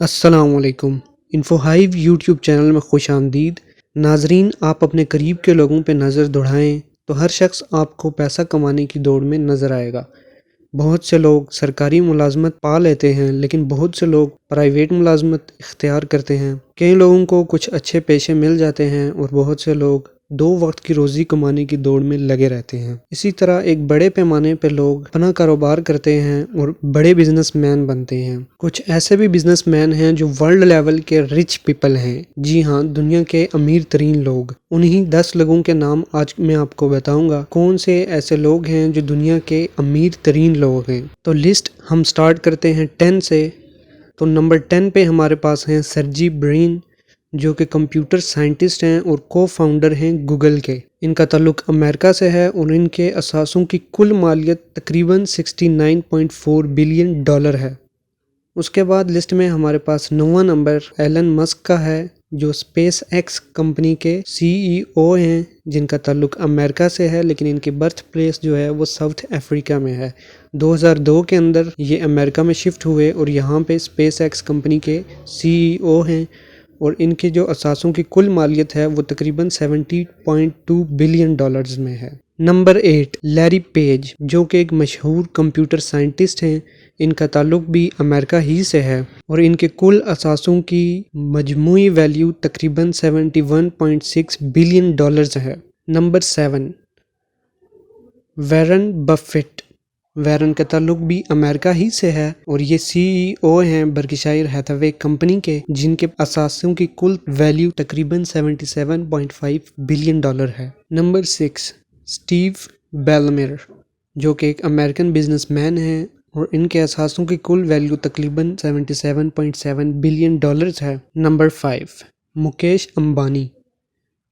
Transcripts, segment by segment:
अस्सलाम वालेकुम। Info hive YouTube channel में खुश आमदीद। नाजरीन, आप अपने करीब के लोगों पे नज़र दौड़ाएं तो हर शख्स आपको पैसा कमाने की दौड़ में नज़र आएगा। बहुत से लोग सरकारी मुलाजमत पा लेते हैं, लेकिन बहुत से लोग प्राइवेट मुलाजमत इख्तियार करते हैं। कई लोगों को कुछ अच्छे पेशे मिल जाते हैं और बहुत से लोग दो वक्त की रोज़ी कमाने की दौड़ में लगे रहते हैं। इसी तरह एक बड़े पैमाने पर लोग अपना कारोबार करते हैं और बड़े बिजनेसमैन बनते हैं। कुछ ऐसे भी बिजनेसमैन हैं जो वर्ल्ड लेवल के रिच पीपल हैं। जी हाँ, दुनिया के अमीर तरीन लोग। उन्हीं 10 लोगों के नाम आज मैं आपको बताऊंगा। कौन से ऐसे लोग हैं जो दुनिया के अमीर तरीन लोग हैं। तो लिस्ट हम स्टार्ट करते हैं 10 से। तो नंबर 10 पे हमारे पास हैं सर्जी ब्रिन, जो कि कंप्यूटर साइंटिस्ट हैं और को फाउंडर हैं गूगल के। इनका ताल्लुक अमेरिका से है और इनके असासों की कुल मालियत तकरीबन 69.4 बिलियन डॉलर है। उसके बाद लिस्ट में हमारे पास 9वां नंबर एलन मस्क का है, जो स्पेस एक्स कंपनी के सीईओ हैं, जिनका ताल्लुक अमेरिका से है, लेकिन इनकी बर्थ प्लेस जो है वो साउथ अफ्रीका में है। 2002 के अंदर ये अमेरिका में शिफ्ट हुए और यहाँ पे स्पेस एक्स कंपनी के सीईओ हैं और इनके जो असासों की कुल मालियत है वो तकरीबन 70.2 बिलियन डॉलर्स में है। नंबर 8 लैरी पेज, जो कि एक मशहूर कंप्यूटर साइंटिस्ट हैं। इनका ताल्लुक भी अमेरिका ही से है और इनके कुल असासों की मजमूई वैल्यू तकरीबन 71.6 बिलियन डॉलर्स है। Number 7 Warren Buffett. वॉरेन का ताल्लुक भी अमेरिका ही से है और ये सीईओ हैं बर्कशायर हैथवे कंपनी के, जिनके असासों की कुल वैल्यू तकरीबन 77.5 बिलियन डॉलर है। नंबर 6 स्टीव बेलमेर, जो कि एक अमेरिकन बिजनेसमैन हैं और इनके असासों की कुल वैल्यू तकरीबन 77.7 बिलियन डॉलर्स है। नंबर 5 मुकेश अंबानी।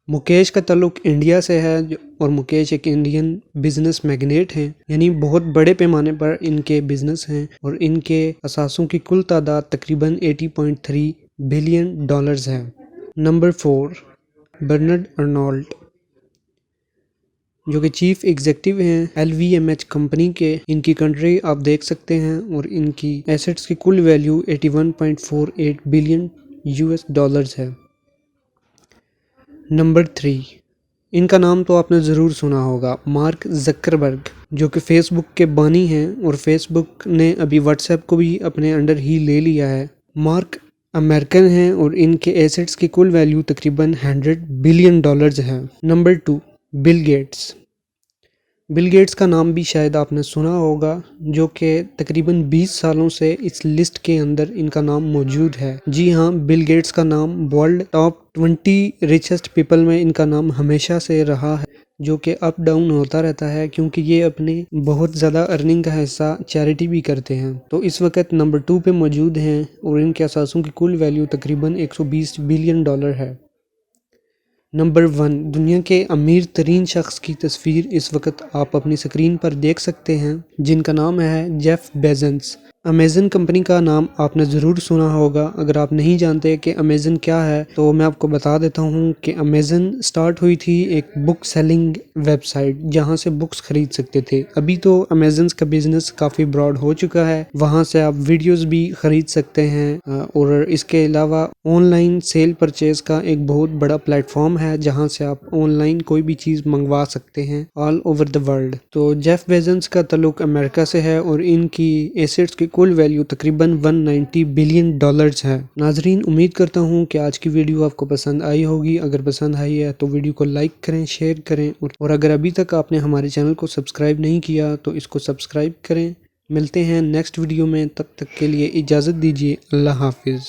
मुकेश का ताल्लुक इंडिया से है और मुकेश एक इंडियन बिजनेस मैग्नेट हैं, यानी बहुत बड़े पैमाने पर इनके बिजनेस हैं और इनके असासों की कुल तादाद तकरीबन 80.3 बिलियन डॉलर्स है। नंबर 4 बर्नार्ड अर्नोल्ड, जो कि चीफ एग्जीक्यूटिव हैं LVMH कंपनी के। इनकी कंट्री आप देख सकते हैं और इनकी एसेट्स की कुल वैल्यू 81.48 बिलियन US डॉलर्स है। नंबर 3 इनका नाम तो आपने ज़रूर सुना होगा, मार्क ज़करबर्ग, जो कि फेसबुक के बानी हैं और फेसबुक ने अभी व्हाट्सएप को भी अपने अंडर ही ले लिया है। मार्क अमेरिकन हैं और इनके एसेट्स की कुल वैल्यू तकरीबन 100 बिलियन डॉलर्स है। Number 2 Bill Gates. Bill Gates का नाम भी शायद आपने सुना होगा, जो कि तकरीबन 20 सालों से इस लिस्ट के अंदर इनका नाम मौजूद है। जी हाँ, बिल गेट्स का नाम वर्ल्ड टॉप 20 रिचेस्ट पीपल में इनका नाम हमेशा से रहा है, जो कि अप डाउन होता रहता है क्योंकि ये अपने बहुत ज़्यादा अर्निंग का हिस्सा चैरिटी भी करते हैं। तो इस वक्त नंबर 2 पे मौजूद हैं और इनके असासों की कुल वैल्यू तकरीबन 120 बिलियन डॉलर है। नंबर 1 दुनिया के अमीर तरीन शख्स की तस्वीर इस वक्त आप अपनी स्क्रीन पर देख सकते हैं, जिनका नाम है जेफ बेजोस। अमेज़न कंपनी का नाम आपने ज़रूर सुना होगा। अगर आप नहीं जानते कि अमेज़न क्या है तो मैं आपको बता देता हूँ कि अमेज़न स्टार्ट हुई थी एक बुक सेलिंग वेबसाइट, जहाँ से बुक्स खरीद सकते थे। अभी तो अमेज़न का बिजनेस काफ़ी ब्रॉड हो चुका है, वहाँ से आप वीडियोस भी खरीद सकते हैं और इसके अलावा ऑनलाइन सेल परचेज का एक बहुत बड़ा प्लेटफॉर्म है, जहाँ से आप ऑनलाइन कोई भी चीज़ मंगवा सकते हैं ऑल ओवर द वर्ल्ड। तो जेफ बेजोस का ताल्लुक अमेरिका से है और इनकी एसेट्स की कुल वैल्यू तकरीबन 190 बिलियन डॉलर्स है। नाजरीन, उम्मीद करता हूँ कि आज की वीडियो आपको पसंद आई होगी। अगर पसंद आई है तो वीडियो को लाइक करें, शेयर करें और अगर अभी तक आपने हमारे चैनल को सब्सक्राइब नहीं किया तो इसको सब्सक्राइब करें। मिलते हैं नेक्स्ट वीडियो में, तब तक के लिए इजाज़त दीजिए। अल्लाह हाफिज़।